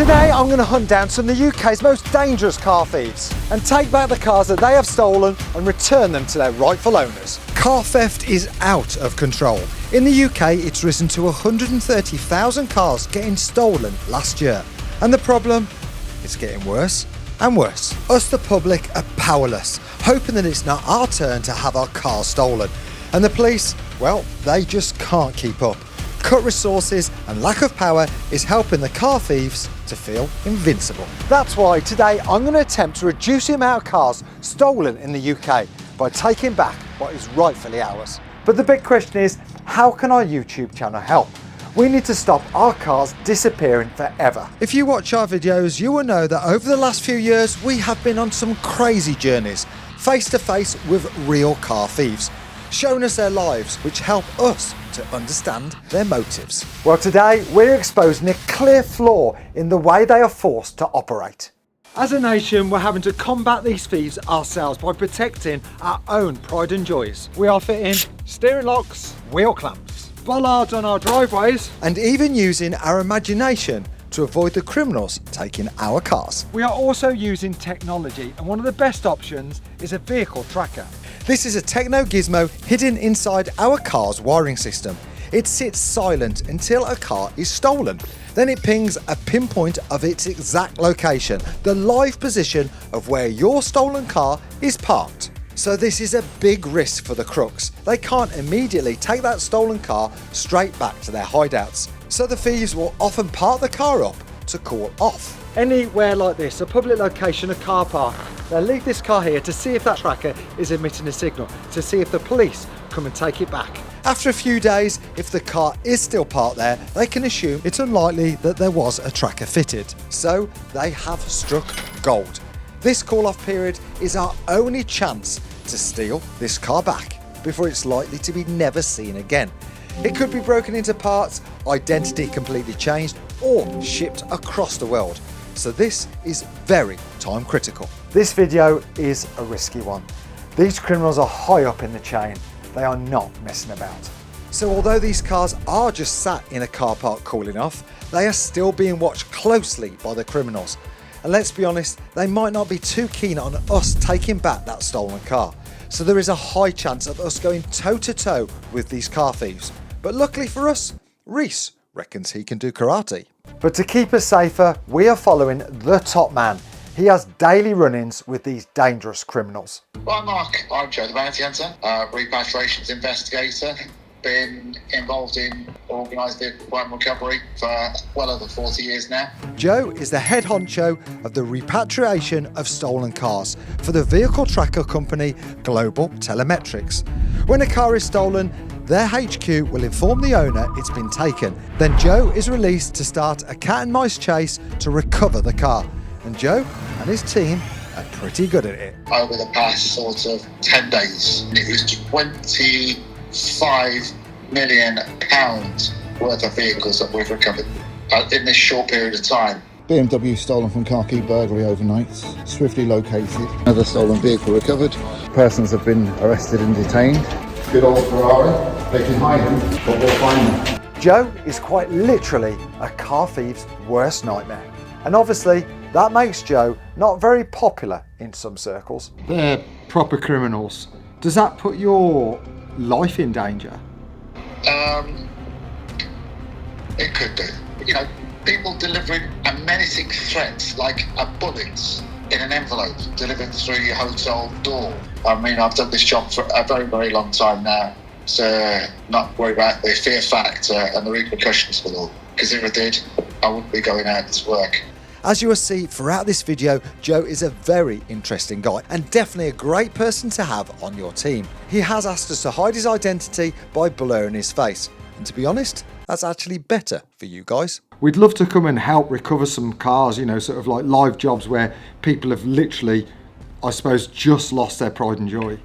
Today I'm going to hunt down some of the UK's most dangerous car thieves and take back the cars that they have stolen and return them to their rightful owners. Car theft is out of control. In the UK it's risen to 130,000 cars getting stolen last year. And the problem? It's getting worse and worse. Us the public are powerless, hoping that it's not our turn to have our cars stolen. And the police, well, they just can't keep up. Cut resources and lack of power is helping the car thieves to feel invincible. That's why today I'm going to attempt to reduce the amount of cars stolen in the UK by taking back what is rightfully ours. But the big question is, how can our YouTube channel help? We need to stop our cars disappearing forever. If you watch our videos, you will know that over the last few years we have been on some crazy journeys, face to face with real car thieves, showing us their lives, which help us to understand their motives. Well, today we're exposing a clear flaw in the way they are forced to operate. As a nation, we're having to combat these thieves ourselves by protecting our own pride and joys. We are fitting steering locks, wheel clamps, bollards on our driveways, and even using our imagination to avoid the criminals taking our cars. We are also using technology, and one of the best options is a vehicle tracker. This is a techno gizmo hidden inside our car's wiring system. It sits silent until a car is stolen. Then it pings a pinpoint of its exact location, the live position of where your stolen car is parked. So this is a big risk for the crooks. They can't immediately take that stolen car straight back to their hideouts. So the thieves will often park the car up to cool off. Anywhere like this, a public location, a car park, they'll leave this car here to see if that tracker is emitting a signal, to see if the police come and take it back. After a few days, if the car is still parked there, they can assume it's unlikely that there was a tracker fitted. So they have struck gold. This call-off period is our only chance to steal this car back before it's likely to be never seen again. It could be broken into parts, identity completely changed, or shipped across the world. So this is very time critical. This video is a risky one. These criminals are high up in the chain. They are not messing about. So although these cars are just sat in a car park cooling off, they are still being watched closely by the criminals. And let's be honest, they might not be too keen on us taking back that stolen car. So there is a high chance of us going toe to toe with these car thieves. But luckily for us, Reese reckons he can do karate. But to keep us safer, we are following the top man. He has daily run-ins with these dangerous criminals. Well, Mark, I'm Joe, the bounty hunter, repatriations investigator. Been involved in organised vehicle crime recovery for well over 40 years now. Joe is the head honcho of the repatriation of stolen cars for the vehicle tracker company Global Telemetrics. When a car is stolen, their HQ will inform the owner it's been taken. Then Joe is released to start a cat and mice chase to recover the car. And Joe and his team are pretty good at it. Over the past sort of 10 days, it was £25 million worth of vehicles that we've recovered in this short period of time. BMW stolen from car key burglary overnight, swiftly located. Another stolen vehicle recovered. Persons have been arrested and detained. Good old Ferrari, they can hide them, but we'll find them. Joe is quite literally a car thief's worst nightmare. And obviously, that makes Joe not very popular in some circles. They're proper criminals. Does that put your life in danger? It could do. You know, people delivering a menacing threat like a bullet in an envelope delivered through your hotel door. I mean, I've done this job for a very, very long time now, so not worry about the fear factor and the repercussions for all. Because if I did, I wouldn't be going out to work. As you will see throughout this video, Joe is a very interesting guy and definitely a great person to have on your team. He has asked us to hide his identity by blurring his face. And to be honest, that's actually better for you guys. We'd love to come and help recover some cars, you know, sort of like live jobs where people have literally, I suppose, just lost their pride and joy.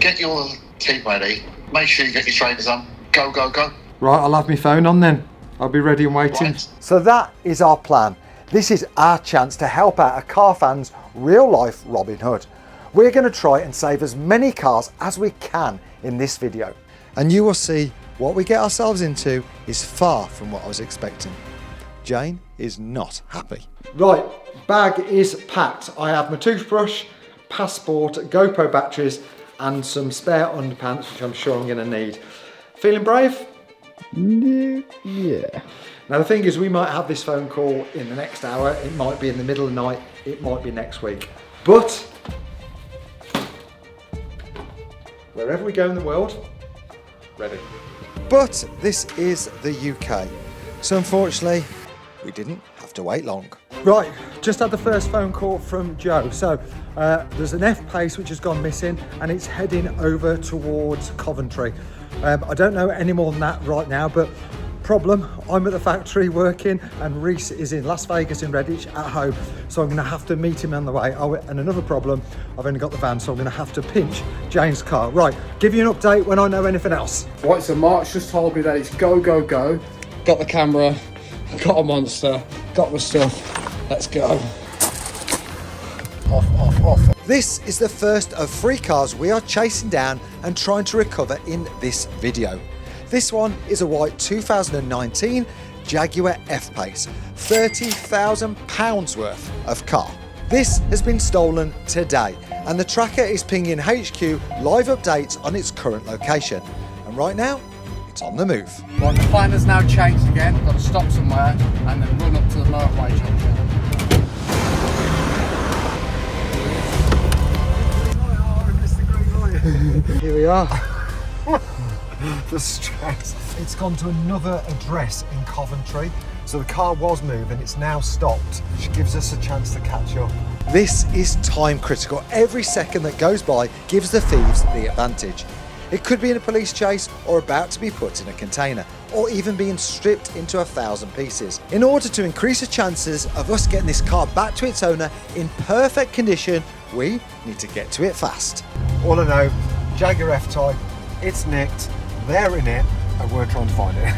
Get your team ready. Make sure you get your trainers on. Go, go, go. Right, I'll have my phone on then. I'll be ready and waiting. Right. So that is our plan. This is our chance to help out a car fan's real life Robin Hood. We're going to try and save as many cars as we can in this video. And you will see what we get ourselves into is far from what I was expecting. Jane is not happy. Right, bag is packed. I have my toothbrush, passport, GoPro batteries and some spare underpants, which I'm sure I'm going to need. Feeling brave? Yeah. Now the thing is, we might have this phone call in the next hour, it might be in the middle of the night, it might be next week. But wherever we go in the world, ready. But this is the UK, so unfortunately we didn't have to wait long. Right, just had the first phone call from Joe. So there's an F-Pace which has gone missing and it's heading over towards Coventry. I don't know any more than that right now, but problem, I'm at the factory working and Reese is in Las Vegas in Redditch at home, so I'm going to have to meet him on the way. Oh, and another problem, I've only got the van, so I'm going to have to pinch Jane's car. Right, give you an update when I know anything else. Right, so Mark's just told me that it's go, go, go. Got the camera, got a monster, got the stuff. Let's go. Off. This is the first of 3 cars we are chasing down and trying to recover in this video. This one is a white 2019 Jaguar F-Pace, £30,000 worth of car. This has been stolen today and the tracker is pinging HQ live updates on its current location. And right now, it's on the move. Right, the plan has now changed again. We've got to stop somewhere and then run up to the motorway junction. Here we are. The stress. It's gone to another address in Coventry. So the car was moving, it's now stopped, which gives us a chance to catch up. This is time critical. Every second that goes by gives the thieves the advantage. It could be in a police chase or about to be put in a container, or even being stripped into 1,000 pieces. In order to increase the chances of us getting this car back to its owner in perfect condition, we need to get to it fast. All I know, Jaguar F-Type, it's nicked, they're in it, and we're trying to find it.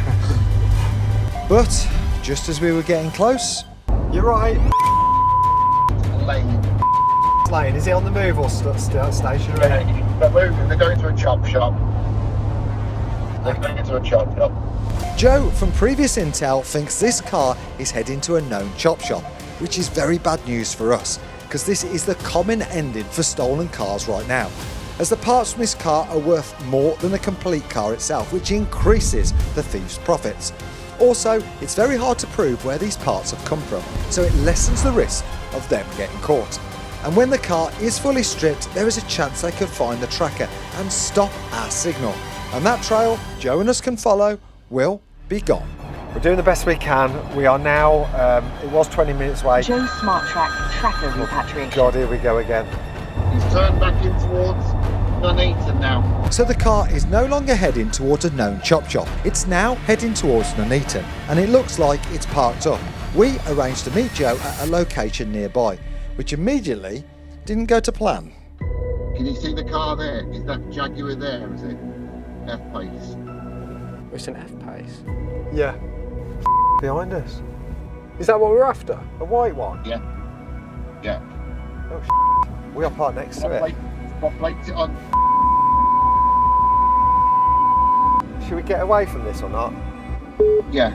But just as we were getting close, you're right. Lane, is it on the move or stationary? Yeah, they're moving, they're going to a chop shop. They're going to a chop shop. Joe from previous intel thinks this car is heading to a known chop shop, which is very bad news for us, because this is the common ending for stolen cars right now, as the parts from this car are worth more than the complete car itself, which increases the thief's profits. Also, it's very hard to prove where these parts have come from, so it lessens the risk of them getting caught. And when the car is fully stripped, there is a chance they could find the tracker and stop our signal. And that trail Joe and us can follow will be gone. We're doing the best we can. We are now, it was 20 minutes away. Joe's Smart Track tracker repatriation. God, here we go again. He's turned back in towards Nuneaton now. So the car is no longer heading towards a known chop shop. It's now heading towards Nuneaton, and it looks like it's parked up. We arranged to meet Joe at a location nearby, which immediately didn't go to plan. Can you see the car there? Is that Jaguar there, is it? F-Pace. It's an F-Pace. Yeah. Behind us. Is that what we're after? A white one? Yeah. Yeah. Oh, we are parked next to it. What plate's it on? Should we get away from this or not? Yeah.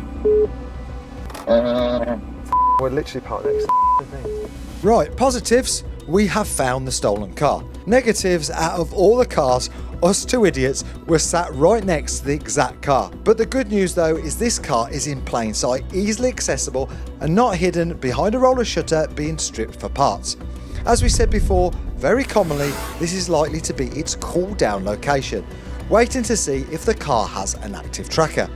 We're literally parked next to it. Right, positives, we have found the stolen car. Negatives, out of all the cars, us two idiots were sat right next to the exact car. But the good news though is this car is in plain sight, easily accessible and not hidden behind a roller shutter being stripped for parts. As we said before, very commonly this is likely to be its cool down location, waiting to see if the car has an active tracker.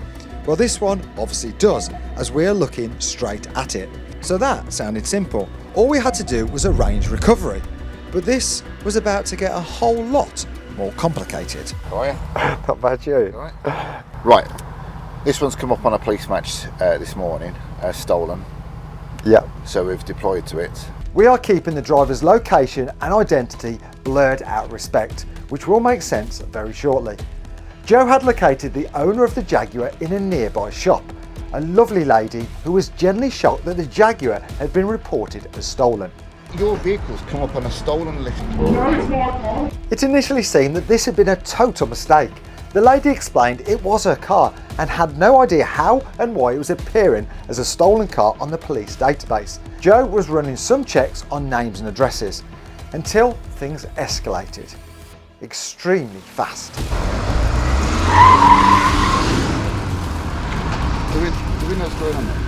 Well, this one obviously does, as we're looking straight at it. So that sounded simple. All we had to do was arrange recovery. But this was about to get a whole lot more complicated. How are you? Not bad, you. Right. This one's come up on a police match this morning, stolen. Yeah. So we've deployed to it. We are keeping the driver's location and identity blurred out of respect, which will make sense very shortly. Joe had located the owner of the Jaguar in a nearby shop, a lovely lady who was genuinely shocked that the Jaguar had been reported as stolen. Your vehicle's come up on a stolen list. It initially seemed that this had been a total mistake, The lady explained it was her car and had no idea how and why it was appearing as a stolen car on the police database. Joe was running some checks on names and addresses until things escalated extremely fast. Do we know what's going on there?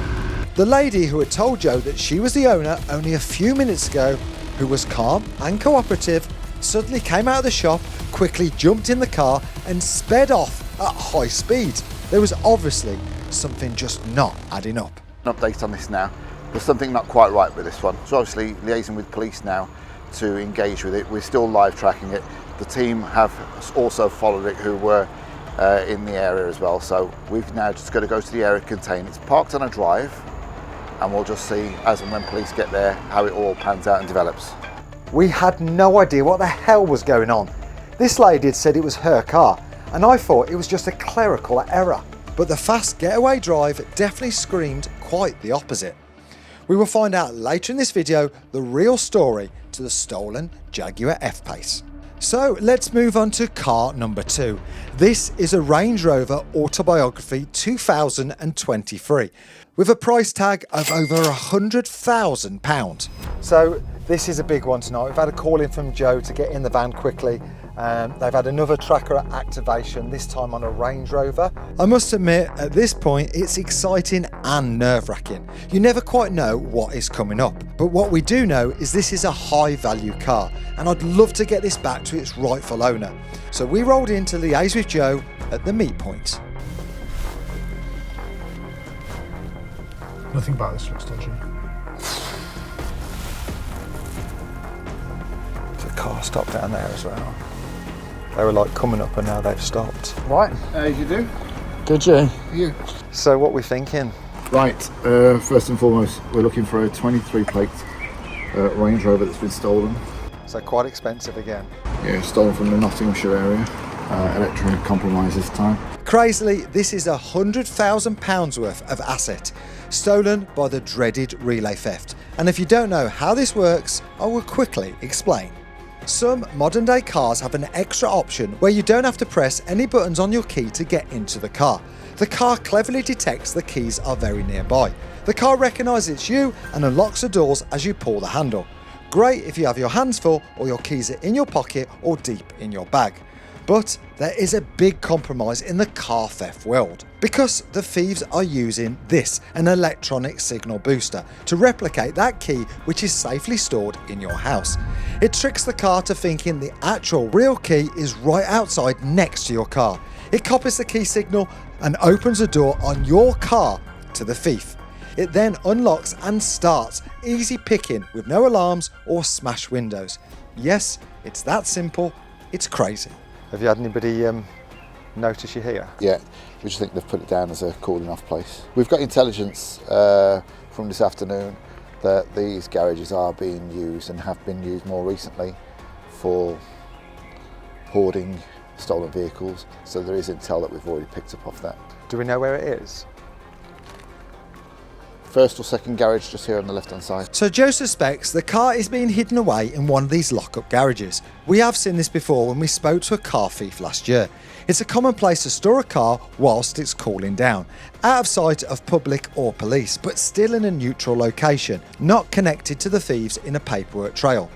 The lady who had told Joe that she was the owner only a few minutes ago, who was calm and cooperative, suddenly came out of the shop, quickly jumped in the car and sped off at high speed. There was obviously something just not adding up. An update on this now. There's something not quite right with this one. So obviously liaising with police now to engage with it. We're still live tracking it. The team have also followed it who were in the area as well. So we've now just got to go to the area contained. It's parked on a drive and we'll just see as and when police get there how it all pans out and develops. We had no idea what the hell was going on. This lady had said it was her car and I thought it was just a clerical error. But the fast getaway drive definitely screamed quite the opposite. We will find out later in this video the real story to the stolen Jaguar F-Pace. So let's move on to car number 2. This is a Range Rover Autobiography 2023 with a price tag of over £100,000. So this is a big one tonight. We've had a call in from Joe to get in the van quickly. They've had another tracker activation, this time on a Range Rover. I must admit, at this point, it's exciting and nerve-wracking. You never quite know what is coming up. But what we do know is this is a high-value car, and I'd love to get this back to its rightful owner. So we rolled in to liaise with Joe at the meet point. Nothing about this looks dodgy. The car stopped down there as well. They were like coming up and now they've stopped. Right. How you do? Good, Jay. You. So what we're thinking? Right, first and foremost, we're looking for a 23 plate Range Rover that's been stolen. So quite expensive again. Yeah, stolen from the Nottinghamshire area. Electronic compromise this time. Crazily, this is £100,000 worth of asset, stolen by the dreaded relay theft. And if you don't know how this works, I will quickly explain. Some modern day cars have an extra option where you don't have to press any buttons on your key to get into the car. The car cleverly detects the keys are very nearby. The car recognises it's you and unlocks the doors as you pull the handle. Great if you have your hands full or your keys are in your pocket or deep in your bag. But there is a big compromise in the car theft world because the thieves are using this, an electronic signal booster, to replicate that key which is safely stored in your house. It tricks the car to thinking the actual real key is right outside next to your car. It copies the key signal and opens the door on your car to the thief. It then unlocks and starts, easy picking with no alarms or smashed windows. Yes, it's that simple, it's crazy. Have you had anybody notice you here? Yeah, we just think they've put it down as a calling off place. We've got intelligence from this afternoon that these garages are being used and have been used more recently for hoarding stolen vehicles. So there is intel that we've already picked up off that. Do we know where it is? First or second garage just here on the left hand side. So Joe suspects the car is being hidden away in one of these lock-up garages. We have seen this before when we spoke to a car thief last year. It's a common place to store a car whilst it's cooling down, out of sight of public or police, but still in a neutral location, not connected to the thieves in a paperwork trail.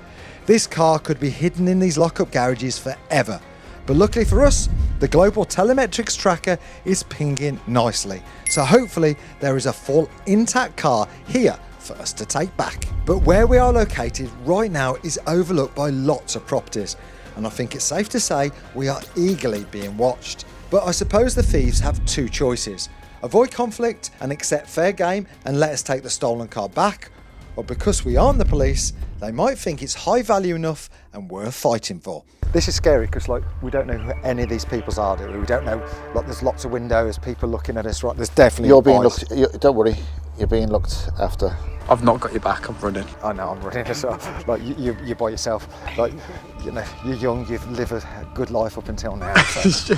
This car could be hidden in these lock-up garages forever. But luckily for us, the global telemetrics tracker is pinging nicely. So hopefully there is a full intact car here for us to take back. But where we are located right now is overlooked by lots of properties. And I think it's safe to say we are eagerly being watched. But I suppose the thieves have two choices. Avoid conflict and accept fair game and let us take the stolen car back. Or because we aren't the police, they might think it's high value enough and worth fighting for. This is scary because we don't know who any of these people are, do we? We don't know, there's lots of windows, people looking at us, right? There's definitely You're being eyes. looked, don't worry, you're being looked after. I've not got your back, I'm running. I know, I'm running as well. You're by yourself. You're young, you've lived a good life up until now. So.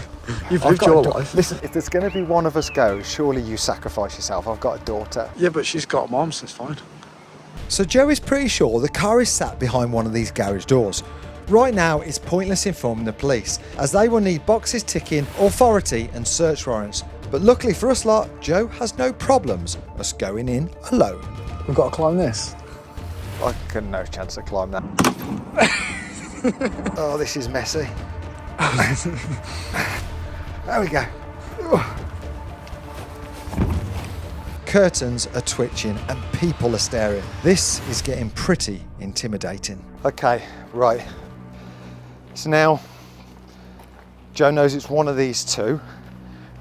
You've lived your life. Listen, if there's going to be one of us go, surely you sacrifice yourself. I've got a daughter. Yeah, but she's got a mom, so it's fine. So Joe is pretty sure the car is sat behind one of these garage doors. Right now, it's pointless informing the police, as they will need boxes ticking, authority and search warrants. But luckily for us lot, Joe has no problems us going in alone. We've got to climb this. I got no chance to climb that. Oh, this is messy. There we go. Curtains are twitching and people are staring. This is getting pretty intimidating. Okay, right. So now, Joe knows it's one of these two.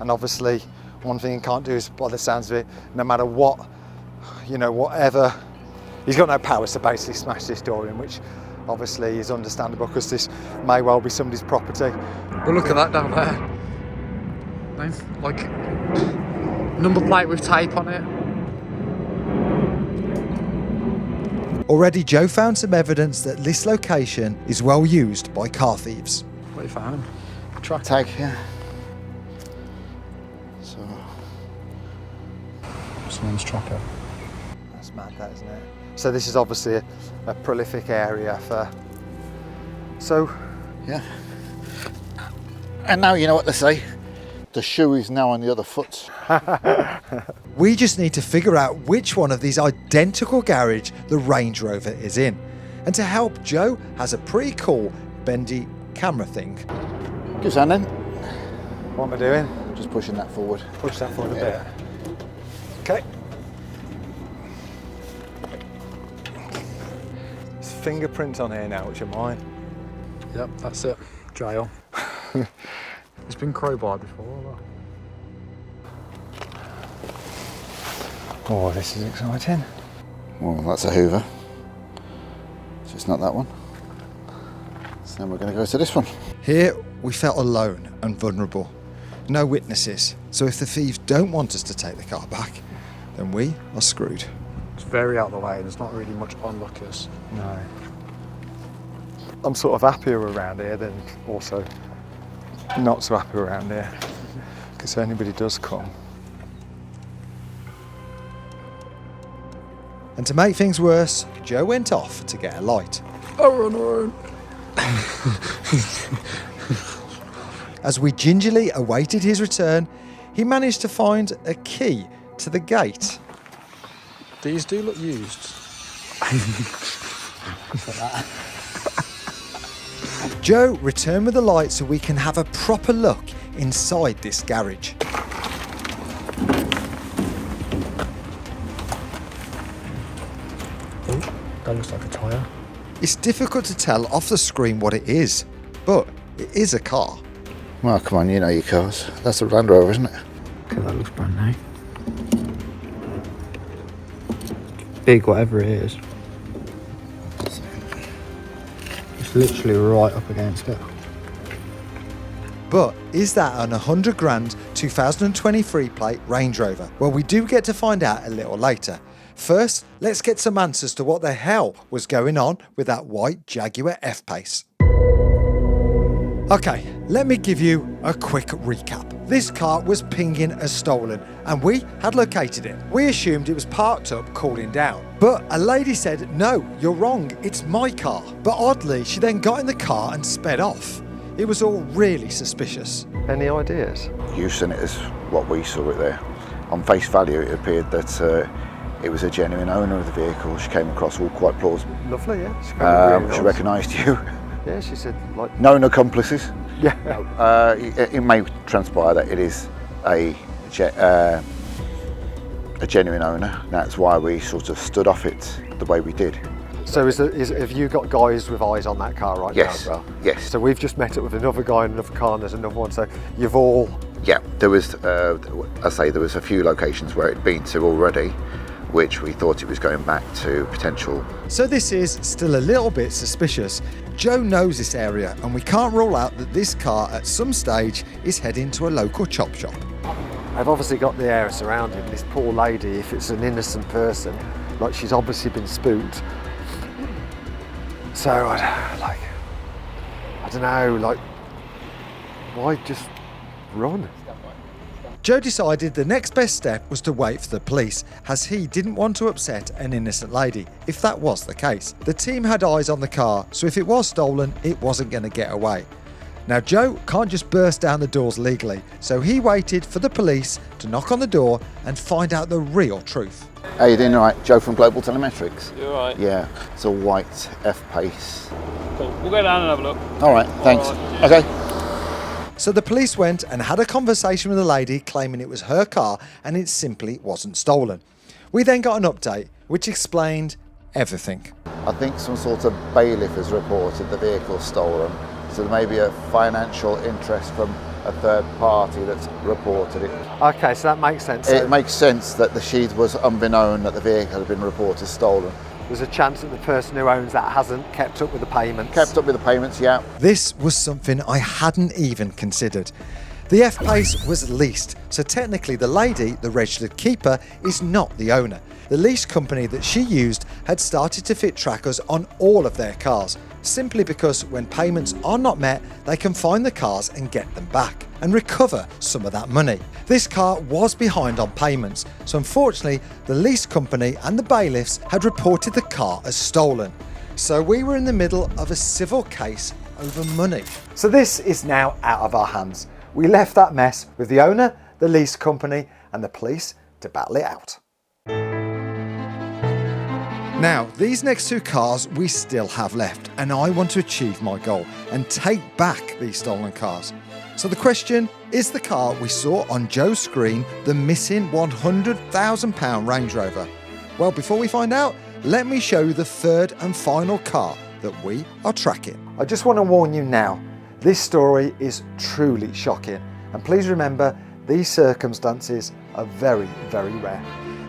And obviously, one thing he can't do is, by the sounds of it, no matter what, you know, whatever, he's got no powers to basically smash this door in, which obviously is understandable because this may well be somebody's property. But look at that down there. Like, number plate with tape on it. Already, Joe found some evidence that this location is well used by car thieves. What have you found? Track Tag, yeah. So, someone's tracker. That's mad, that, isn't it? So this is obviously a prolific area for... So... yeah. And now you know what they say. The shoe is now on the other foot. We just need to figure out which one of these identical garage the Range Rover is in. And to help, Joe has a pretty cool bendy camera thing. Give us a hand then. What am I doing? Just pushing that forward. Push that forward a Yeah. bit. Okay. There's fingerprints on here now, which are mine. Yep, that's it. Jail. It's been crowbarred before. Oh, this is exciting. Well, that's a Hoover. So it's not that one. So then we're going to go to this one. Here, we felt alone and vulnerable. No witnesses. So if the thieves don't want us to take the car back, then we are screwed. It's very out of the way. There's not really much onlook us. No. I'm sort of happier around here than also not so happy around here. Because if anybody does come. And to make things worse, Joe went off to get a light. Oh, run. As we gingerly awaited his return, he managed to find a key to the gate. These do look used. Joe returned with the light so we can have a proper look inside this garage. Oh, that looks like a tyre. It's difficult to tell off the screen what it is, but it is a car. Well, come on, you know your cars. That's a Land Rover, isn't it? Okay, that looks brand new. Big, whatever it is. It's literally right up against it. But is that an 100 grand 2023 plate Range Rover? Well, we do get to find out a little later. First, let's get some answers to what the hell was going on with that white Jaguar F-Pace. Okay, let me give you a quick recap. This car was pinging as stolen and we had located it. We assumed it was parked up cooling down. But a lady said, no, you're wrong, it's my car. But oddly, she then got in the car and sped off. It was all really suspicious. Any ideas? You've seen it as what we saw it there. On face value, it appeared that it was a genuine owner of the vehicle. She came across all quite plausible. Lovely, yeah. She recognised you. Yeah, she said, like... Known accomplices. Yeah. It may transpire that it is a genuine owner. That's why we sort of stood off it the way we did. So have you got guys with eyes on that car right now as well? Yes. So we've just met up with another guy in another car and there's another one, so you've all... Yeah, there was, I say, there was a few locations where it'd been to already, which we thought it was going back to potential. So this is still a little bit suspicious. Joe knows this area and we can't rule out that this car at some stage is heading to a local chop shop. I've obviously got the area surrounding this poor lady. If it's an innocent person, like she's obviously been spooked. So I don't know, like, why just run? Joe decided the next best step was to wait for the police, as he didn't want to upset an innocent lady, if that was the case. The team had eyes on the car, so if it was stolen, it wasn't going to get away. Now Joe can't just burst down the doors legally, so he waited for the police to knock on the door and find out the real truth. How you doing? All right, Joe from Global Telemetrics. You alright? Yeah, it's a white F-Pace. Cool. We'll go down and have a look. All right, thanks. All right. Okay. So the police went and had a conversation with the lady, claiming it was her car and it simply wasn't stolen. We then got an update which explained everything. I think some sort of bailiff has reported the vehicle stolen, so there may be a financial interest from a third party that's reported it. Okay, so that makes sense. It makes sense that the sheet was unbeknown that the vehicle had been reported stolen. There's a chance that the person who owns that hasn't kept up with the payments. Kept up with the payments, yeah. This was something I hadn't even considered. The F-Pace was leased, so technically the lady, the registered keeper, is not the owner. The lease company that she used had started to fit trackers on all of their cars, simply because when payments are not met, they can find the cars and get them back, and recover some of that money. This car was behind on payments, so unfortunately the lease company and the bailiffs had reported the car as stolen. So we were in the middle of a civil case over money. So this is now out of our hands. We left that mess with the owner, the lease company and the police to battle it out. Now, these next two cars we still have left, and I want to achieve my goal and take back these stolen cars. So the question, is the car we saw on Joe's screen the missing £100,000 Range Rover? Well, before we find out, let me show you the third and final car that we are tracking. I just want to warn you now, this story is truly shocking, and please remember, these circumstances are very, very rare.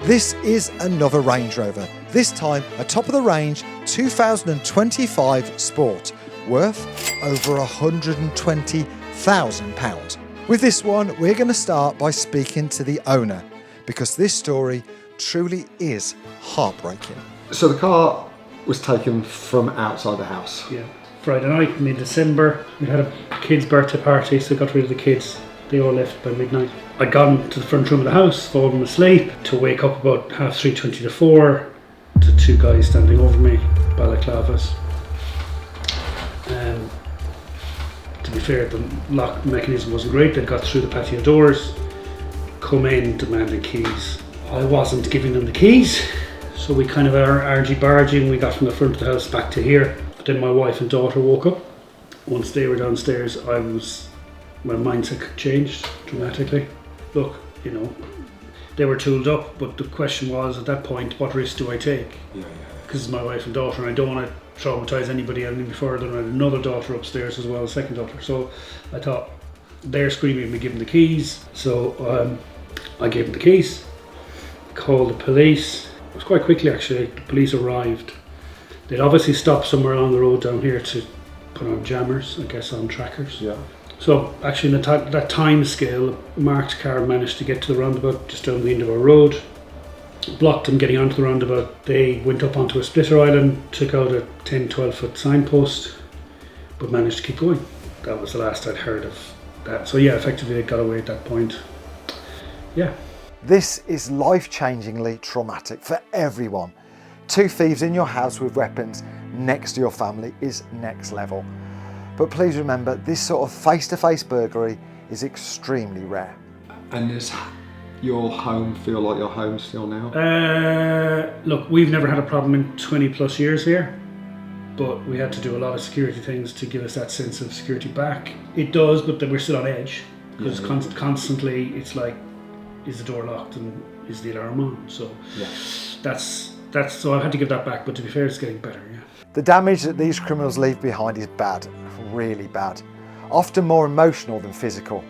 This is another Range Rover, this time a top of the range 2025 Sport, worth over £120,000. With this one, we're going to start by speaking to the owner, because this story truly is heartbreaking. So the car was taken from outside the house? Yeah. Friday night, mid-December, we had a kid's birthday party, so got rid of the kids. They all left by midnight. I'd gone to the front room of the house, fallen them asleep, to wake up about 3:30, 20 to 4, to two guys standing over me, balaclavas. To be fair, the lock mechanism wasn't great. They got through the patio doors, come in demanding keys. I wasn't giving them the keys, so we kind of argy-barging. We got from the front of the house back to here. But then my wife and daughter woke up. Once they were downstairs, my mindset changed dramatically. Look, you know, they were tooled up, but the question was at that point, what risk do I take? Because it's my wife and daughter, and I don't want to traumatise anybody any further. And I had another daughter upstairs as well, a second daughter. So I thought, they're screaming at me, give them the keys. So I gave them the keys, called the police. It was quite quickly actually, the police arrived. They'd obviously stopped somewhere along the road down here to put on jammers, I guess on trackers. Yeah. So actually in that time scale, a marked car managed to get to the roundabout just down the end of our road, blocked them getting onto the roundabout. They went up onto a splitter island, took out a 10-12 foot signpost, but managed to keep going. That was the last I'd heard of that. So yeah, effectively they got away at that point. Yeah. This is life-changingly traumatic for everyone. Two thieves in your house with weapons next to your family is next level. But please remember, this sort of face-to-face burglary is extremely rare. And does your home feel like your home still now? Look, we've never had a problem in 20 plus years here, but we had to do a lot of security things to give us that sense of security back. It does, but then we're still on edge, because constantly it's like, is the door locked and is the alarm on? So so I had to give that back, but to be fair, it's getting better, yeah. The damage that these criminals leave behind is bad, really bad. Often more emotional than physical.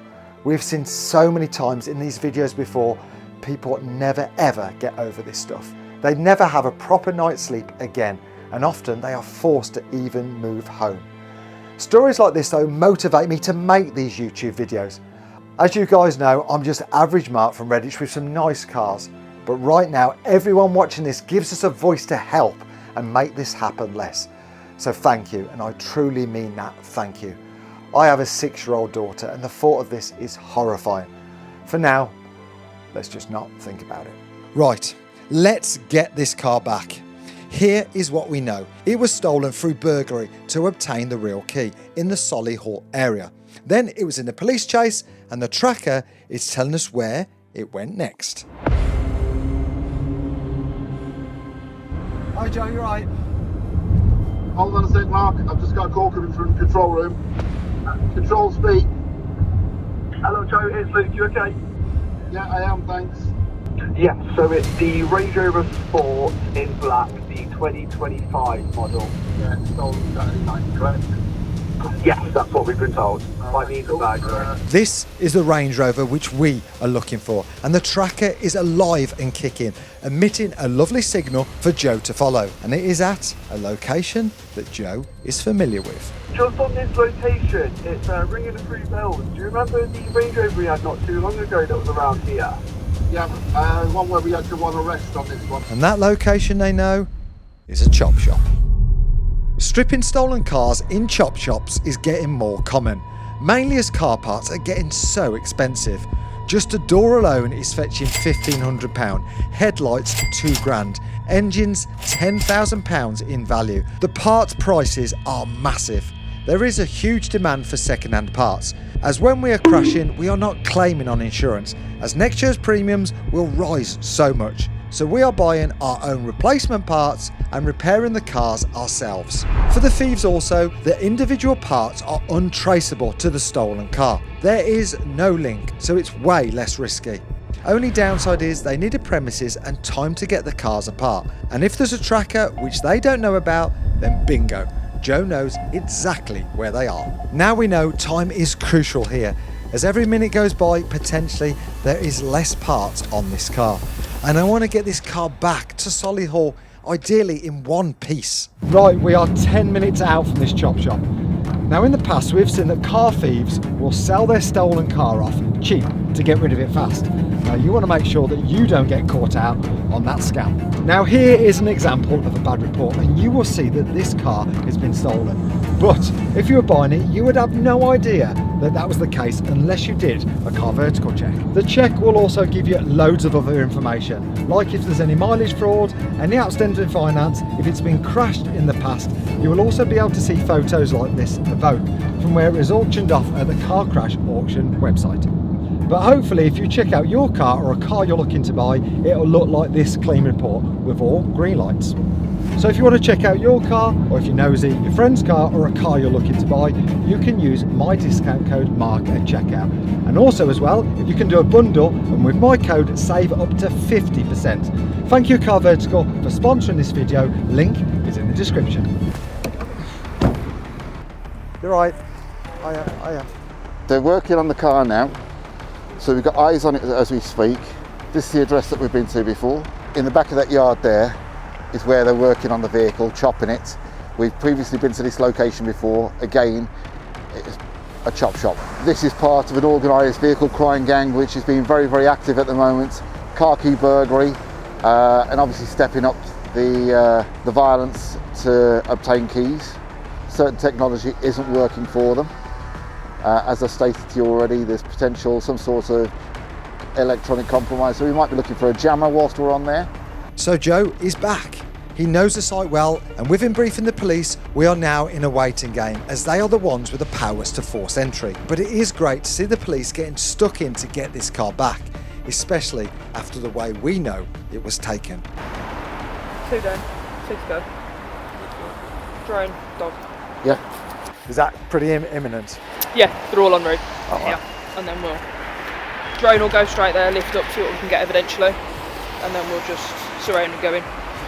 We've seen so many times in these videos before, people never ever get over this stuff. They never have a proper night's sleep again, and often they are forced to even move home. Stories like this though motivate me to make these YouTube videos. As you guys know, I'm just average Mark from Redditch with some nice cars. But right now, everyone watching this gives us a voice to help and make this happen less. So thank you, and I truly mean that, thank you. I have a 6-year-old daughter, and the thought of this is horrifying. For now, let's just not think about it. Right, let's get this car back. Here is what we know. It was stolen through burglary to obtain the real key in the Solihull area. Then it was in the police chase, and the tracker is telling us where it went next. Hi Joe, you right? Hold on a sec, Mark. I've just got a call coming from the control room. Control speak. Hello Joe, it's Luke, you okay? Yeah, I am, thanks. Yeah, so it's the Range Rover Sport in black, the 2025 model. Yeah, it's stolen Saturday night, correct? Yes, that's what we've been told by the burglar. This is the Range Rover which we are looking for, and the tracker is alive and kicking, emitting a lovely signal for Joe to follow, and it is at a location that Joe is familiar with. Just on this location, it's ringing a few bells. Do you remember the Range Rover we had not too long ago that was around here? Yeah, one where we had to one arrest on this one. And that location they know is a chop shop. Stripping stolen cars in chop shops is getting more common, mainly as car parts are getting so expensive. Just a door alone is fetching £1,500, headlights £2,000, engines £10,000 in value. The parts prices are massive. There is a huge demand for second-hand parts, as when we are crashing we are not claiming on insurance, as next year's premiums will rise so much. So we are buying our own replacement parts and repairing the cars ourselves. For the thieves also, the individual parts are untraceable to the stolen car. There is no link, so it's way less risky. Only downside is they need a premises and time to get the cars apart. And if there's a tracker which they don't know about, then bingo, Joe knows exactly where they are. Now we know time is crucial here. As every minute goes by, potentially there is less parts on this car. And I want to get this car back to Solihull, ideally in one piece. Right, we are 10 minutes out from this chop shop. Now in the past we've seen that car thieves will sell their stolen car off cheap to get rid of it fast. Now you want to make sure that you don't get caught out on that scam. Now here is an example of a bad report, and you will see that this car has been stolen. But if you were buying it, you would have no idea that that was the case unless you did a car vertical check. The check will also give you loads of other information, like if there's any mileage fraud, any outstanding finance, if it's been crashed in the past. You will also be able to see photos like this Evoque from where it was auctioned off at the car crash auction website. But hopefully if you check out your car or a car you're looking to buy, it'll look like this clean report with all green lights. So if you want to check out your car, or if you're nosy, your friend's car or a car you're looking to buy, you can use my discount code MARK at checkout. And also as well, if you can do a bundle, and with my code save up to 50%. Thank you Car Vertical for sponsoring this video, link is in the description. You're right, I am. They're working on the car now, so we've got eyes on it as we speak. This is the address that we've been to before. In the back of that yard there is where they're working on the vehicle, chopping it. We've previously been to this location before. Again, it's a chop shop. This is part of an organised vehicle crime gang which has been very, very active at the moment. Car key burglary, and obviously stepping up the violence to obtain keys. Certain technology isn't working for them. As I stated to you already, there's potential some sort of electronic compromise, so we might be looking for a jammer whilst we're on there. So Joe is back. He knows the site well, and with him briefing the police, we are now in a waiting game, as they are the ones with the powers to force entry. But it is great to see the police getting stuck in to get this car back, especially after the way we know it was taken. 2 down, 2 to go. Drone, dog. Yeah. Is that pretty imminent? Yeah, they're all en route. Oh, Yeah, right. and then drone will go straight there, lift up, see what we can get evidentially, and then we'll just surround and go in.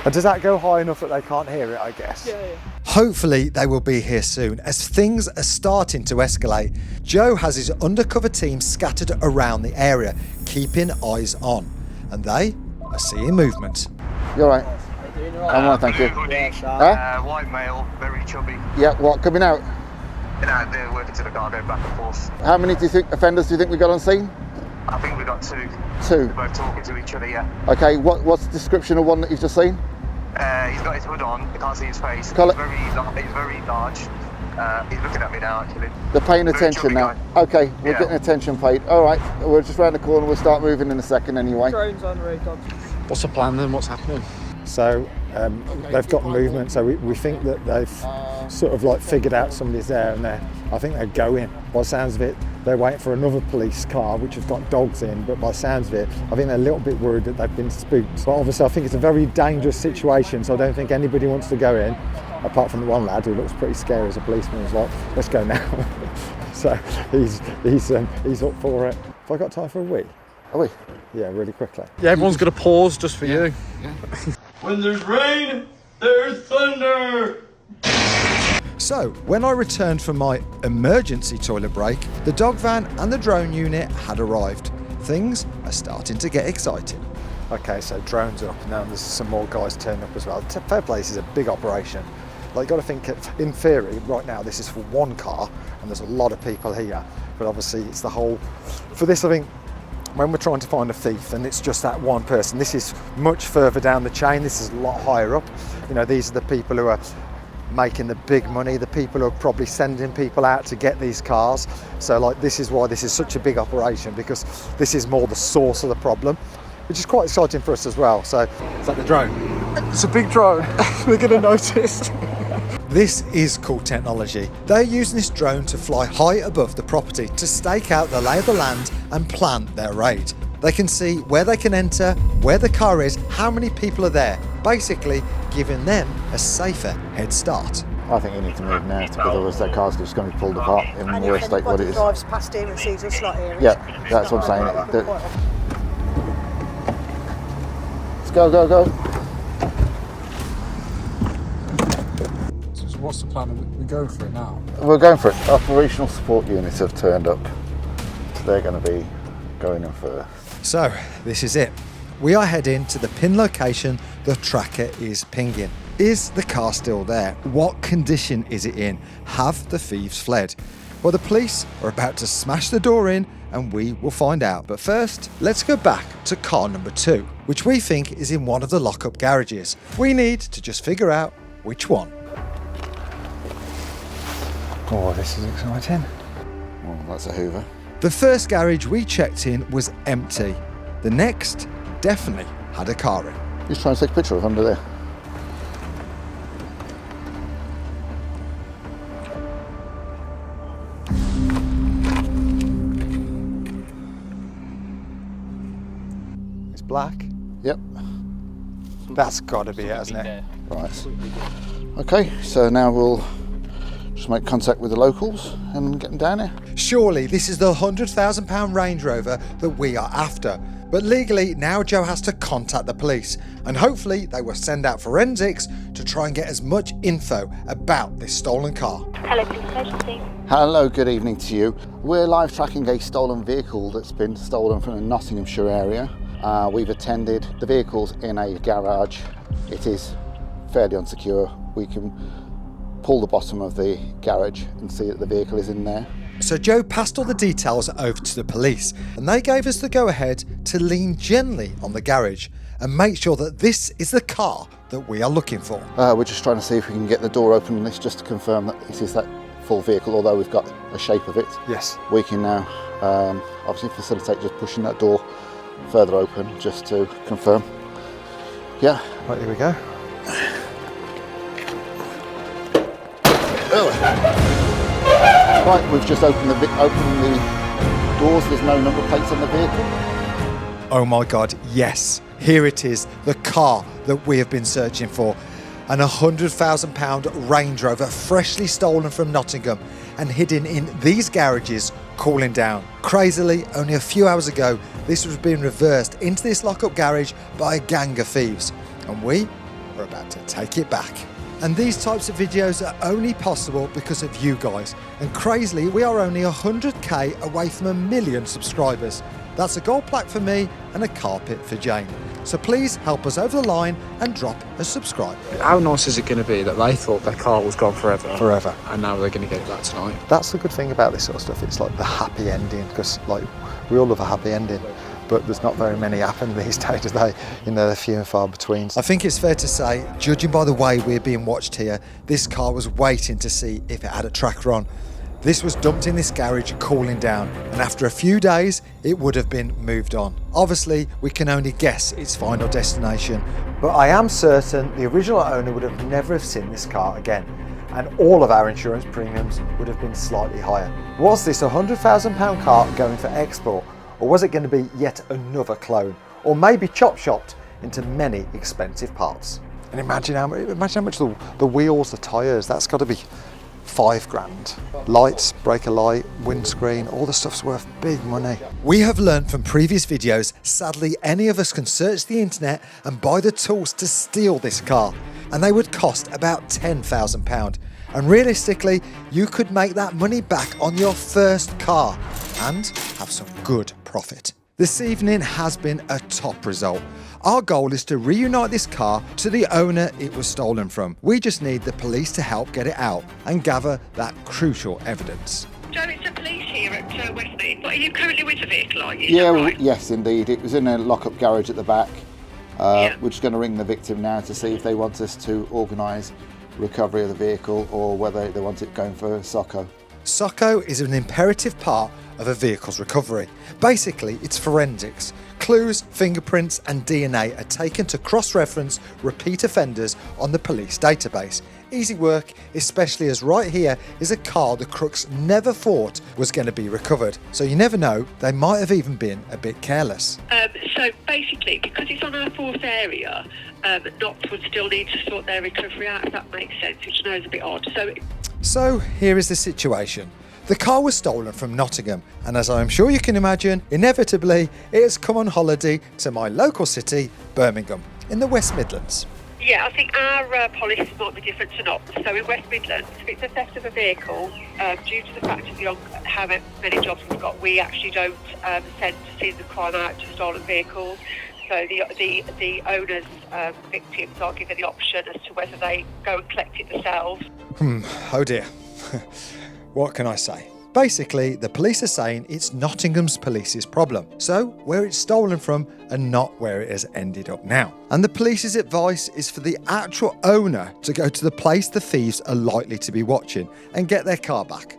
And does that go high enough that they can't hear it, I guess? Yeah. Hopefully they will be here soon, as things are starting to escalate. Joe has his undercover team scattered around the area, keeping eyes on, and they are seeing movement. You're right. I'm right, thank you. White male, very chubby. Yeah, what, coming out? No, they're working to the car, going back and forth. How many offenders do you think we got on scene? I think we got 2. 2? They're both talking to each other, yeah. Okay, what's the description of one that you've just seen? He's got his hood on, you can't see his face. Colour? He's very large. He's looking at me now, actually. They're paying Very attention chubby now. guy. Okay, we're Yeah. getting attention paid. All right, we're just round the corner. We'll start moving in a second anyway. Drones on road dogs. What's the plan then? What's happening? So they've got movement, so we think that they've sort of like figured out somebody's there, and I think they're going. By the sounds of it, they're waiting for another police car which has got dogs in, but by the sounds of it, I think they're a little bit worried that they've been spooked. But obviously I think it's a very dangerous situation, so I don't think anybody wants to go in, apart from the one lad who looks pretty scary as a policeman. He's like, let's go now. So he's up for it. Have I got time for a wee? Are we? Yeah, really quickly. Yeah, everyone's going to pause just for you. When there's rain, there's thunder. So, when I returned from my emergency toilet break, the dog van and the drone unit had arrived. Things are starting to get exciting. Okay, so drones are up now, and there's some more guys turning up as well. Fair play, this is a big operation. Like, got to think, in theory, right now this is for one car, and there's a lot of people here. But obviously, it's the whole. For this, I think, when we're trying to find a thief and it's just that one person, this is much further down the chain. This is a lot higher up. You know, these are the people who are making the big money, the people who are probably sending people out to get these cars. So like, this is why this is such a big operation, because this is more the source of the problem, which is quite exciting for us as well. So is that the drone? It's a big drone. We're going to notice. This is cool technology. They're using this drone to fly high above the property to stake out the lay of the land and plan their raid. They can see where they can enter, where the car is, how many people are there, basically giving them a safer head start. I think you need to move now, because otherwise that car's just going to be pulled apart in the worst state what it is. drives past here and sees us like here. Yeah, that's what I'm saying. Let's go, go, go. So what's the plan? We're going for it now. We're going for it. Operational support units have turned up. So they're going to be going in first. So this is it. We are heading to the pin location the tracker is pinging. Is the car still there? What condition is it in? Have the thieves fled? Well, the police are about to smash the door in and we will find out. But first, let's go back to car number 2, which we think is in one of the lock-up garages. We need to just figure out which one. Oh, this is exciting. Oh, that's a Hoover. The first garage we checked in was empty. The next definitely had a car in. Just trying to take a picture of under there. It's black. Yep. That's got to be it, hasn't it? Right. Okay, so now we'll just make contact with the locals and get them down here. Surely this is the £100,000 Range Rover that we are after. But legally, now Joe has to contact the police, and hopefully they will send out forensics to try and get as much info about this stolen car. Hello, police agency. Hello, good evening to you. We're live tracking a stolen vehicle that's been stolen from the Nottinghamshire area. We've attended the vehicles in a garage. It is fairly unsecure. We can pull the bottom of the garage and see that the vehicle is in there. So Joe passed all the details over to the police, and they gave us the go-ahead to lean gently on the garage and make sure that this is the car that we are looking for. We're just trying to see if we can get the door open on this, just to confirm that this is that full vehicle, although we've got a shape of it. Yes. We can now obviously facilitate just pushing that door further open, just to confirm. Yeah. Right, here we go. Right, we've just opened the doors. There's no number plates on the vehicle. Oh my God, yes. Here it is, the car that we have been searching for. An £100,000 Range Rover, freshly stolen from Nottingham and hidden in these garages, cooling down. Crazily, only a few hours ago, this was being reversed into this lock-up garage by a gang of thieves. And we are about to take it back. And these types of videos are only possible because of you guys. And crazily, we are only 100k away from 1 million subscribers. That's a gold plaque for me and a carpet for Jane. So please help us over the line and drop a subscribe. How nice is it going to be that they thought their car was gone forever? Forever. And now they're going to get it back tonight? That's the good thing about this sort of stuff. It's like the happy ending, because like we all love a happy ending. but there's not very many happen these days, do they? You know, they're few and far between. I think it's fair to say, judging by the way we're being watched here, this car was waiting to see if it had a tracker on. This was dumped in this garage cooling down, and after a few days it would have been moved on. Obviously we can only guess its final destination, but I am certain the original owner would have never have seen this car again, and all of our insurance premiums would have been slightly higher. Was this a £100,000 car going for export, or was it going to be yet another clone, or maybe chop-shopped into many expensive parts? And imagine how much the wheels, the tyres, that's got to be £5,000. Lights, breaker light, windscreen, all the stuff's worth big money. We have learned from previous videos, sadly any of us can search the internet and buy the tools to steal this car, and they would cost about £10,000. And realistically, you could make that money back on your first car and have some good profit. This evening has been a top result. Our goal is to reunite this car to the owner it was stolen from. We just need the police to help get it out and gather that crucial evidence. Joe, it's the police here at Westmead. What, are you currently with the vehicle, are you? Yeah, right? yes indeed. It was in a lock-up garage at the back. We're just going to ring the victim now to see if they want us to organise recovery of the vehicle or whether they want it going for SOCO. SOCO is an imperative part of a vehicle's recovery. Basically, it's forensics. Clues, fingerprints and DNA are taken to cross-reference repeat offenders on the police database. Easy work, especially as right here is a car the crooks never thought was going to be recovered. So you never know, they might have even been a bit careless. So basically, because it's on our fourth area, NOPS would still need to sort their recovery out, if that makes sense, which I know is a bit odd. So here is the situation. The car was stolen from Nottingham, and as I'm sure you can imagine, inevitably it has come on holiday to my local city, Birmingham, in the West Midlands. Yeah, I think our policy might be different to NOPS. So in West Midlands, if it's a theft of a vehicle, due to the fact of how many jobs we've got, we actually don't send scenes of crime out to stolen vehicles. So the owners, victims are given the option as to whether they go and collect it themselves. Oh dear. What can I say? Basically, the police are saying it's Nottingham's police's problem. So, where it's stolen from and not where it has ended up now. And the police's advice is for the actual owner to go to the place the thieves are likely to be watching and get their car back,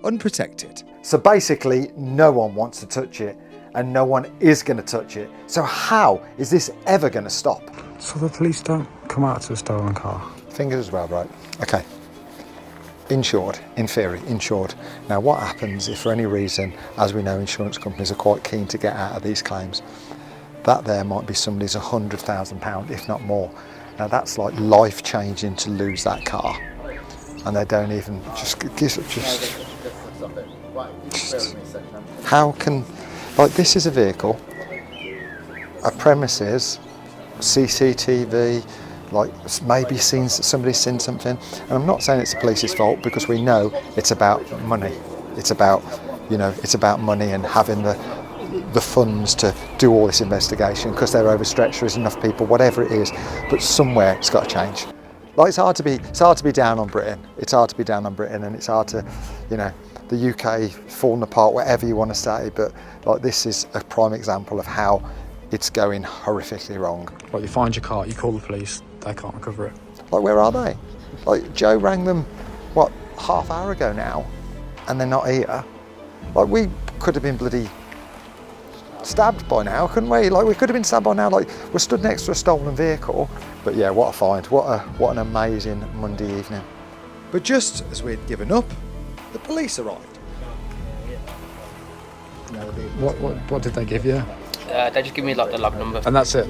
unprotected. So basically, no one wants to touch it and no one is going to touch it. So how is this ever going to stop? So the police don't come out to a stolen car? Fingers as well, right? Okay. Insured, in theory, insured. Now what happens if for any reason, as we know insurance companies are quite keen to get out of these claims, that there might be somebody's £100,000, if not more. Now that's like life changing to lose that car. And they don't even, how can, like this is a vehicle, a premises, CCTV, like maybe somebody's seen something, and I'm not saying it's the police's fault because we know it's about money. It's about, it's about money and having the funds to do all this investigation because they're overstretched. There's enough people, whatever it is, but somewhere it's got to change. Like it's hard to be down on Britain. It's hard to be down on Britain, and it's hard to, the UK falling apart, whatever you want to say. But like this is a prime example of how it's going horrifically wrong. Well, you find your car, you call the police, they can't recover it. Like, where are they? Like, Joe rang them, half hour ago now, and they're not here. Like, we could have been bloody stabbed by now, couldn't we? Like, we could have been stabbed by now. Like, we're stood next to a stolen vehicle. But yeah, what a find. What an amazing Monday evening. But just as we'd given up, the police arrived. What did they give you? They just give me like the log number. And that's it,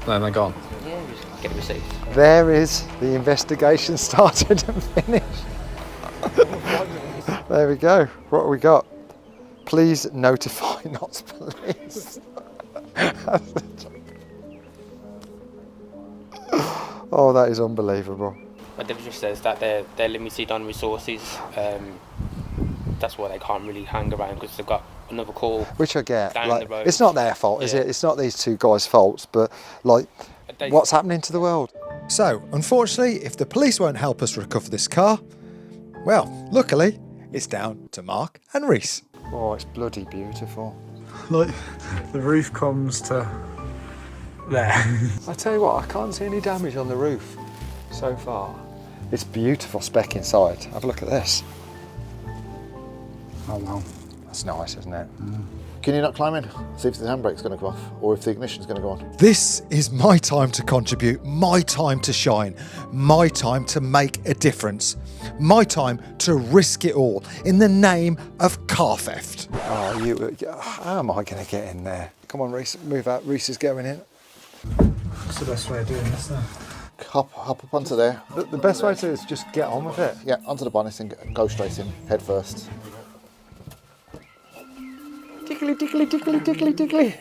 then they're gone? Yeah, just get a receipt. There is the investigation started and finished. There we go. What have we got? Please notify Notts Police. Oh, that is unbelievable. But it just says that they're limited on resources. That's why they can't really hang around because they've got another call. Which I get. Down Like, the road. it's not their fault, is it? It's not these two guys' faults, but like, what's happening to the world? So, unfortunately, if the police won't help us recover this car, well, luckily, it's down to Mark and Reese. Oh, it's bloody beautiful. Look, the roof comes to there. I tell you what, I can't see any damage on the roof so far. It's beautiful spec inside. Have a look at this. Oh wow. That's nice, isn't it? Can you not climb in? See if the handbrake's going to go off or if the ignition's going to go on. This is my time to contribute, my time to shine, my time to make a difference, my time to risk it all in the name of car theft. Oh, how am I going to get in there? Come on, Reese, move out. Reese is going in. What's the best way of doing this then? Hop up onto there. The best way to do it is just get on with it. Yeah, onto the bonnet and go straight in, head first. Tickly, tickly, tickly, tickly, tickly.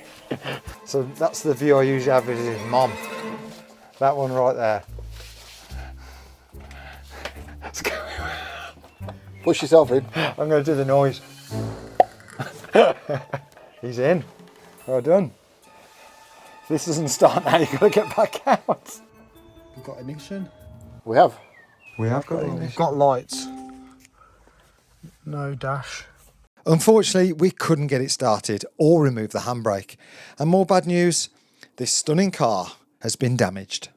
So that's the view I usually have with his mom. That one right there. Push yourself in. I'm going to do the noise. He's in. Well done. If this doesn't start now, you've got to get back out. We've got ignition. We have. We have got ignition. We've got lights. No dash. Unfortunately, we couldn't get it started or remove the handbrake. And more bad news, this stunning car has been damaged.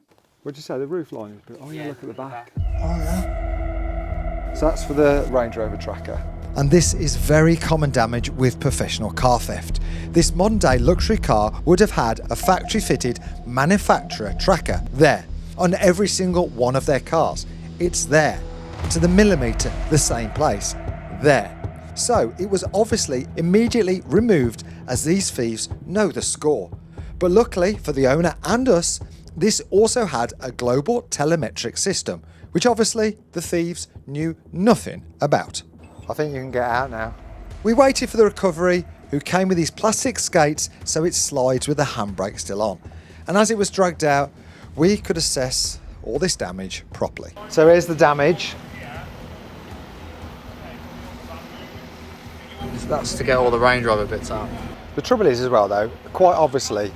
What did you say, the roof line? Oh yeah, look at the back. Oh yeah. So that's for the Range Rover tracker. And this is very common damage with professional car theft. This modern day luxury car would have had a factory fitted manufacturer tracker there on every single one of their cars. It's there, to the millimetre, the same place, there. So it was obviously immediately removed as these thieves know the score. But luckily for the owner and us, this also had a global telemetric system, which obviously the thieves knew nothing about. I think you can get out now. We waited for the recovery, who came with these plastic skates so it slides with the handbrake still on. And as it was dragged out, we could assess all this damage properly. So here's the damage. That's to get all the Range Rover bits out. The trouble is as well though, quite obviously,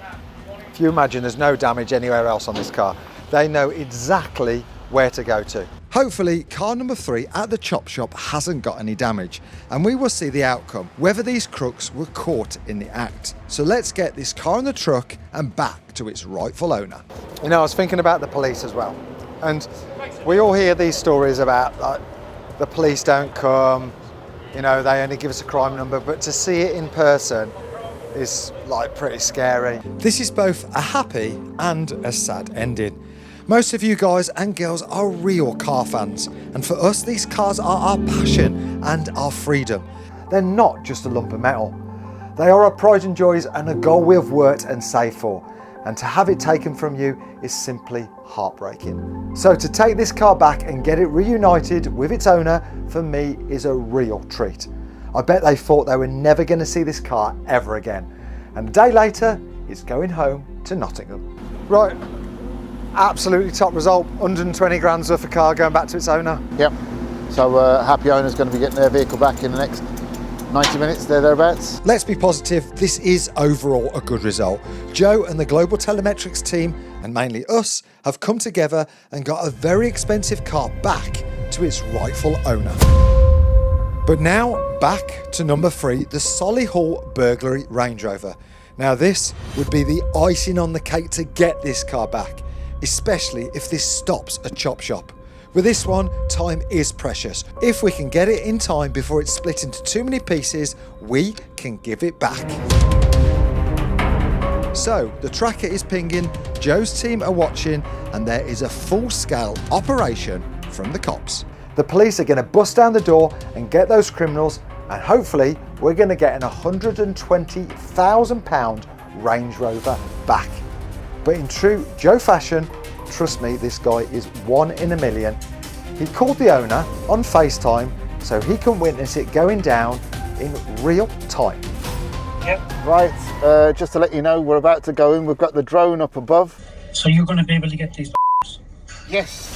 if you imagine there's no damage anywhere else on this car, they know exactly where to go to. Hopefully car number 3 at the chop shop hasn't got any damage and we will see the outcome, whether these crooks were caught in the act. So let's get this car in the truck and back to its rightful owner. You know, I was thinking about the police as well, and we all hear these stories about like, the police don't come, you know, they only give us a crime number, but to see it in person is like pretty scary. This is both a happy and a sad ending. Most of you guys and girls are real car fans, and for us these cars are our passion and our freedom. They're not just a lump of metal. They are our pride and joys and a goal we have worked and saved for, and to have it taken from you is simply heartbreaking. So to take this car back and get it reunited with its owner, for me is a real treat. I bet they thought they were never going to see this car ever again, and a day later it's going home to Nottingham. Right. Absolutely top result, 120 grand's worth of car going back to its owner. Yep. So happy owner's going to be getting their vehicle back in the next 90 minutes, thereabouts. Let's be positive, this is overall a good result. Joe and the Global Telemetrics team, and mainly us, have come together and got a very expensive car back to its rightful owner. But now back to number 3, the Solihull burglary Range Rover. Now this would be the icing on the cake to get this car back, especially if this stops a chop shop. With this one, time is precious. If we can get it in time before it's split into too many pieces, we can give it back. So the tracker is pinging, Joe's team are watching, and there is a full-scale operation from the cops. The police are going to bust down the door and get those criminals, and hopefully we're going to get an £120,000 Range Rover back. But in true Joe fashion, trust me, this guy is 1 in a million. He called the owner on FaceTime so he can witness it going down in real time. Yep. Right, just to let you know, we're about to go in. We've got the drone up above. So you're going to be able to get these? Yes.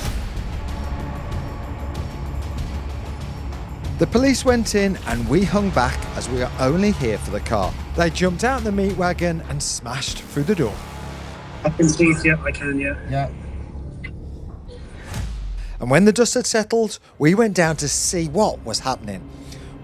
The police went in and we hung back as we are only here for the car. They jumped out the meat wagon and smashed through the door. I can see it, yeah, I can, yeah. Yeah. And when the dust had settled, we went down to see what was happening.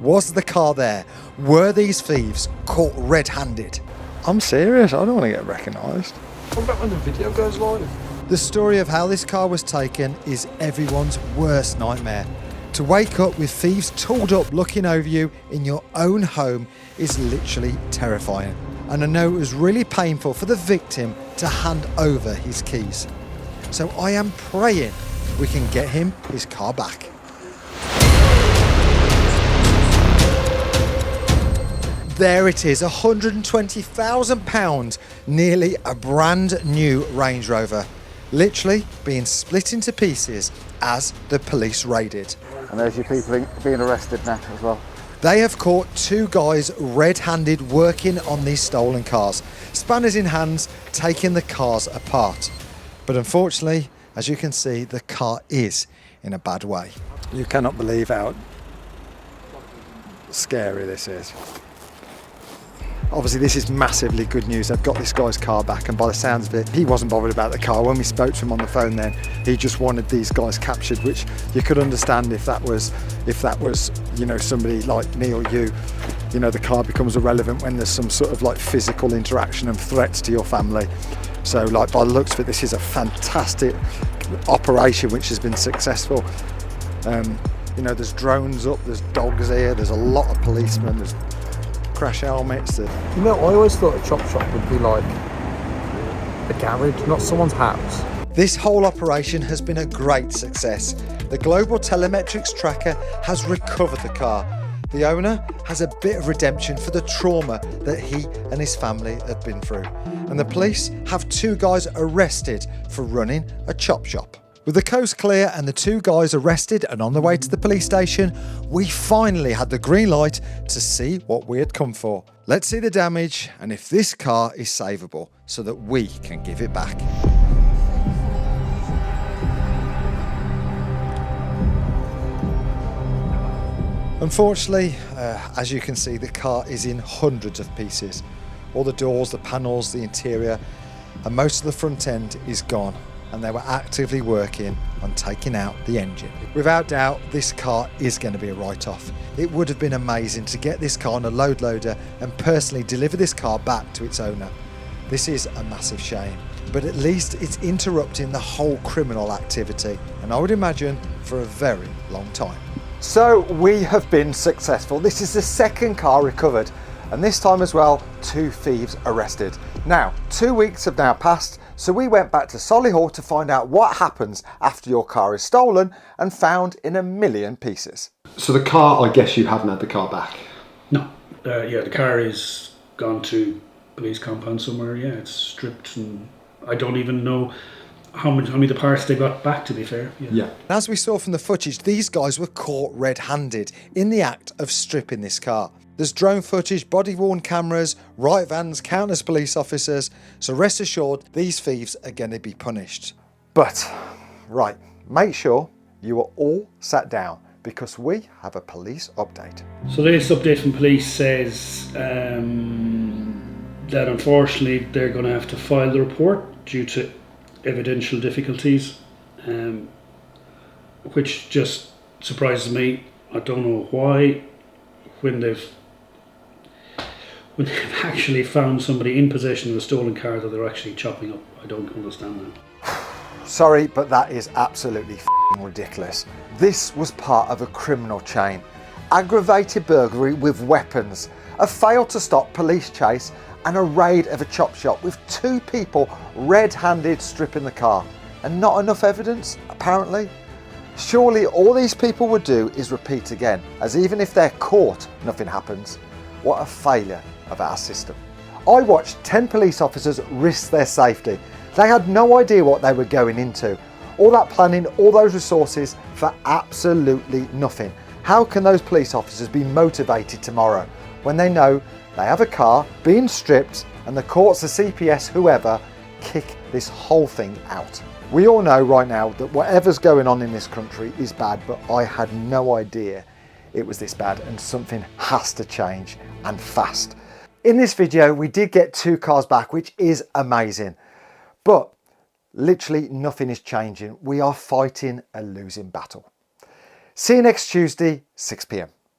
Was the car there? Were these thieves caught red-handed? I'm serious, I don't want to get recognised. What about when the video goes live? The story of how this car was taken is everyone's worst nightmare. To wake up with thieves tooled up looking over you in your own home is literally terrifying. And I know it was really painful for the victim to hand over his keys. So I am praying we can get him his car back. There it is, £120,000, nearly a brand new Range Rover. Literally being split into pieces as the police raided. And there's your people being arrested now as well. They have caught two guys red-handed working on these stolen cars, spanners in hands, taking the cars apart. But unfortunately, as you can see, the car is in a bad way. You cannot believe how scary this is. Obviously this is massively good news. They've got this guy's car back, and by the sounds of it, he wasn't bothered about the car. When we spoke to him on the phone then, he just wanted these guys captured, which you could understand if that was, you know, somebody like me or you. You know, the car becomes irrelevant when there's some sort of like physical interaction and threats to your family. So like by the looks of it, this is a fantastic operation which has been successful. You know, there's drones up, there's dogs here, there's a lot of policemen, there's crash helmets. You know, I always thought a chop shop would be like a garage, not someone's house. This whole operation has been a great success. The global telemetrics tracker has recovered the car. The owner has a bit of redemption for the trauma that he and his family have been through. And the police have two guys arrested for running a chop shop. With the coast clear and the two guys arrested and on the way to the police station, we finally had the green light to see what we had come for. Let's see the damage and if this car is savable so that we can give it back. Unfortunately, as you can see, the car is in hundreds of pieces. All the doors, the panels, the interior, and most of the front end is gone. And they were actively working on taking out the engine. Without doubt, this car is going to be a write-off. It would have been amazing to get this car on a load loader and personally deliver this car back to its owner. This is a massive shame, but at least it's interrupting the whole criminal activity, and I would imagine for a very long time. So we have been successful. This is the second car recovered, and this time as well, two thieves arrested. Now, 2 weeks have now passed, so we went back to Solihull to find out what happens after your car is stolen and found in a million pieces. So the car, I guess you haven't had the car back? No. Yeah, the car is gone to police compound somewhere. Yeah, it's stripped, and I don't even know how many the parts they got back, to be fair. Yeah. As we saw from the footage, these guys were caught red-handed in the act of stripping this car. There's drone footage, body-worn cameras, riot vans, countless police officers, so rest assured these thieves are going to be punished. But, right, make sure you are all sat down because we have a police update. So the latest update from police says that unfortunately they're going to have to file the report due to evidential difficulties, which just surprises me. I don't know why, when they've actually found somebody in possession of a stolen car that they're actually chopping up. I don't understand that. Sorry, but that is absolutely ridiculous. This was part of a criminal chain. Aggravated burglary with weapons, a fail to stop police chase, and a raid of a chop shop with two people red-handed stripping the car. And not enough evidence, apparently. Surely all these people would do is repeat again, as even if they're caught, nothing happens. What a failure of our system. I watched 10 police officers risk their safety. They had no idea what they were going into. All that planning, all those resources for absolutely nothing. How can those police officers be motivated tomorrow when they know they have a car being stripped and the courts, the CPS, whoever, kick this whole thing out? We all know right now that whatever's going on in this country is bad, but I had no idea it was this bad, and something has to change, and fast. In this video, we did get two cars back, which is amazing, but literally nothing is changing. We are fighting a losing battle. See you next Tuesday, 6 p.m.